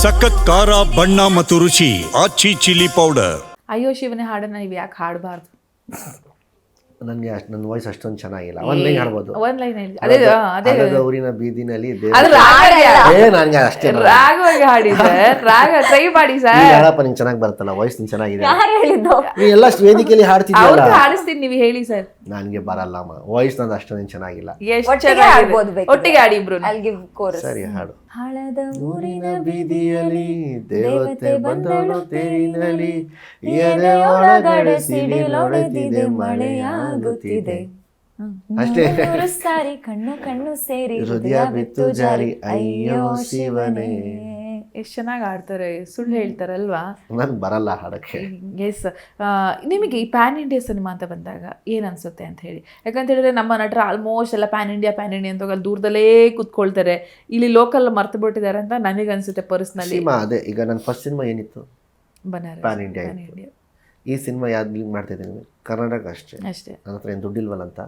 ಸಖತ್ ಖಾರ ಬಣ್ಣ ಮತ್ತು ರುಚಿ ಆಚಿ ಚಿಲ್ಲಿ ಪೌಡರ್. ಅಯ್ಯೋ ಶಿವನೇ ಹಾಡನ್ನ ನೀವು ಯಾಕೆ ಹಾಡಬಾರ್ದು? ನನಗೆ ನನ್ನ ವಾಯ್ಸ್ ಅಷ್ಟೊಂದು ಚೆನ್ನಾಗಿಲ್ಲ. ಒಂದು ಲೈನ್ ಹಾಡ್ಬೋದು. ಒಂದ್ ಲೈನ್ ಹೇಳಿ. ಅದೇ ಊರಿನ ಬೀದಿನಲ್ಲಿ ನನಗೆ ಅಷ್ಟೇ ರಾಗವಾಗಿ ಹಾಡಿದ್ರೆ ರಾಗ ಟ್ರೈ ಮಾಡಿ ಸರ್. ಹೇಳಪ್ಪ, ನಿಂಗೆ ಚೆನ್ನಾಗಿ ಬರುತ್ತಲ್ಲ, ವಾಯ್ಸ್ ನಿಂಗೆ ಚೆನ್ನಾಗಿದೆ. ಯಾರು ಹೇಳಿದ್ದು? ನೀ ಎಲ್ಲ ವೇದಿಕೆಯಲ್ಲಿ ಹಾಡ್ತಿದ್ಯಲ್ಲ. ಹಾಡಿಸ್ತೀನಿ, ನೀವು ಹೇಳಿ ಸರ್. ನನಗೆ ಬರಲ್ಲಮ್ಮ, ವಾಯ್ಸ್ ನಂದು ಅಷ್ಟೊಂದು ಚೆನ್ನಾಗಿಲ್ಲ. ಒಟ್ಟಿಗೆ ಹಾಡಿ ಇಬ್ರು. ಸರಿ, ಹಾಡು. ಹಳದ ಊರಿನ ಬೀದಿಯಲ್ಲಿ ದೇವತೆ ಬಂದಳು ತೇರಿನಲ್ಲಿ, ಎದೆಯೊಳಗಡೆ ಸಿಡಿಲೊಡೆದಿದೆ, ಮಳೆಯಾಗುತ್ತಿದೆ. ಅಷ್ಟೇ. ಸಾರಿ ಕಣ್ಣು ಕಣ್ಣು ಸೇರಿ ಹೃದಯ ಬಿತ್ತು ಜಾರಿ, ಅಯ್ಯೋ ಶಿವನೇ. ಎಷ್ಟು ಚೆನ್ನಾಗಿ ಆಡ್ತಾರೆ, ಸುಳ್ಳು ಹೇಳ್ತಾರಲ್ವಾ? ನನ್ಗೆ ಬರಲ್ಲ ಹಾಡಕ್ಕೆ. ಎಸ್. ನಿಮಗೆ ಈ ಪ್ಯಾನ್ ಇಂಡಿಯಾ ಸಿನಿಮಾ ಅಂತ ಬಂದಾಗ ಏನು ಅನ್ಸುತ್ತೆ ಅಂತ ಹೇಳಿ? ಯಾಕಂತ ಹೇಳಿದ್ರೆ ನಮ್ಮ ನಟರು ಆಲ್ಮೋಸ್ಟ್ ಎಲ್ಲ ಪ್ಯಾನ್ ಇಂಡಿಯಾ ಅಂತ ಹೋಗಲ್ಲ, ದೂರದಲ್ಲೇ ಕೂತ್ಕೊಳ್ತಾರೆ. ಇಲ್ಲಿ ಲೋಕಲ್ ಮರ್ತು ಬಿಟ್ಟಿದ್ದಾರೆ ಅಂತ ನನಗೆ ಅನ್ಸುತ್ತೆ ಪರ್ಸ್ನಲಿ. ಸಿನಿಮಾ ಅದೇ, ಈಗ ನನ್ನ ಫಸ್ಟ್ ಸಿನಿಮಾ ಏನಿತ್ತು? Banaras PAN India. ಈ ಸಿನಿಮಾ ಯಾವ್ದು ಲಿಂಕ್ ಮಾಡ್ತಿದ್ದೀನಿ? ಕರ್ನಾಟಕ ಅಷ್ಟೇ. ನನ್ನ ಹತ್ರ ಏನು ದುಡ್ಡಿಲ್ವಲ್ಲ ಅಂತ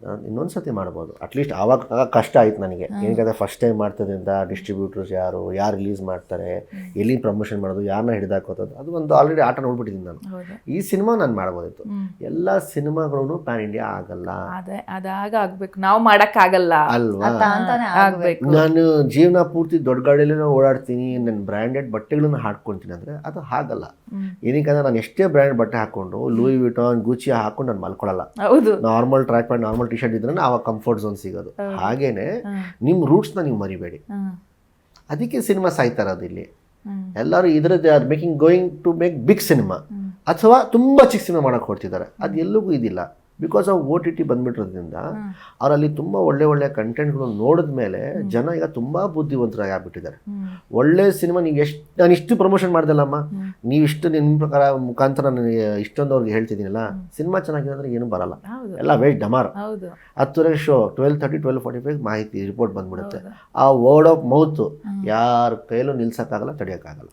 ನಾನು ಇನ್ನೊಂದ್ಸತಿ ಮಾಡ್ಬೋದು. ಅಟ್ಲೀಸ್ಟ್ ಆವಾಗ ಕಷ್ಟ ಆಯ್ತು ನನಗೆ. ಏನಕ್ಕೆ ಫಸ್ಟ್ ಟೈಮ್ ಮಾಡ್ತದೆ ಅಂತ ಡಿಸ್ಟ್ರಿಬ್ಯೂಟರ್ಸ್ ಯಾರು ರಿಲೀಸ್ ಮಾಡ್ತಾರೆ, ಎಲ್ಲಿ ಪ್ರಮೋಷನ್ ಮಾಡೋದು, ಯಾರನ್ನ ಹಿಡಿದಾಕೋದು, ಅದು ಒಂದು ಆಲ್ರೆಡಿ ಆಟ ನೋಡ್ಬಿಟ್ಟಿದ್ದೀನಿ ನಾನು. ಈ ಸಿನಿಮಾ ನಾನು ಮಾಡ್ಬೋದಿತ್ತು. ಎಲ್ಲ ಸಿನಿಮಾಗಳು ಪ್ಯಾನ್ ಇಂಡಿಯಾ ಆಗಲ್ಲ. ಅದಾಗ ಆಗ್ಬೇಕು, ನಾವು ಮಾಡೋಕ್ಕಾಗಲ್ಲ ಅಲ್ವಾ? ಆಗ್ಬೇಕು. ನಾನು ಜೀವನ ಪೂರ್ತಿ ದೊಡ್ಡ ಗಾಡಿಯಲ್ಲೇ ಓಡಾಡ್ತೀನಿ, ನನ್ನ ಬ್ರ್ಯಾಂಡೆಡ್ ಬಟ್ಟೆಗಳನ್ನ ಹಾಡ್ಕೊಳ್ತೀನಿ ಅಂದರೆ ಅದು ಹಾಗಲ್ಲ. ಏನಕ್ಕೆ ನಾನು ಎಷ್ಟೇ ಬ್ರ್ಯಾಂಡ್ ಬಟ್ಟೆ ಹಾಕೊಂಡು ಲೂಯಿ ವಿಟಾನ್ ಗೂಚಿ ಹಾಕೊಂಡು ನಾನು ಮಲ್ಕೊಳ್ಳಲ್ಲ. Normal track pant, normal T shirt ಇದ್ರೆ ಆವಾಗ ಕಂಫರ್ಟ್ ಝೋನ್ ಸಿಗೋದು. ಹಾಗೇನೆ ನಿಮ್ಮ ರೂಟ್ಸ್ನ ನೀವು ಮರಿಬೇಡಿ. ಅದಕ್ಕೆ ಸಿನಿಮಾ ಸಾಯ್ತಾ ಇರೋದು ಇಲ್ಲಿ. ಎಲ್ಲರೂ ಇದರದ್ದೇ are making going to make big cinema, ಅಥವಾ ತುಂಬ ಚಿಕ್ಕ ಸಿನಿಮಾ ಮಾಡಕ್ಕೆ ಹೊಡ್ತಿದ್ದಾರೆ. ಅದು ಎಲ್ಲರಿಗೂ ಇದಿಲ್ಲ. ಬಿಕಾಸ್ ಆಫ್ OTT ಬಂದ್ಬಿಟ್ಟಿರೋದ್ರಿಂದ ಅವರಲ್ಲಿ ತುಂಬ ಒಳ್ಳೆ ಕಂಟೆಂಟ್ಗಳು ನೋಡಿದ ಮೇಲೆ ಜನ ಈಗ ತುಂಬ ಬುದ್ಧಿವಂತರಾಗಿ ಆಗ್ಬಿಟ್ಟಿದ್ದಾರೆ. ಒಳ್ಳೆ ಸಿನಿಮಾ ನೀವು ನಾನು ಇಷ್ಟು ಪ್ರಮೋಷನ್ ಮಾಡ್ದಲ್ಲಮ್ಮ, ನೀವು ಇಷ್ಟು ನಿಮ್ಮ ಪ್ರಕಾರ ಮುಖಾಂತರ ನನಗೆ ಇಷ್ಟೊಂದು ಅವ್ರಿಗೆ ಹೇಳ್ತಿದ್ದೀನಲ್ಲ, ಸಿನಿಮಾ ಚೆನ್ನಾಗಿದೆ ಅಂದರೆ ಏನೂ ಬರಲ್ಲ, ಎಲ್ಲ ವೇಸ್ಟ್ ಡಮಾರ್. 10 ಶೋ 12:30 12:45 ಮಾಹಿತಿ ರಿಪೋರ್ಟ್ ಬಂದ್ಬಿಡುತ್ತೆ. ಆ ವರ್ಡ್ ಆಫ್ ಮೌತ್ ಯಾರ ಕೈಯಲ್ಲೂ ನಿಲ್ಸೋಕ್ಕಾಗಲ್ಲ, ತಡೆಯೋಕ್ಕಾಗಲ್ಲ.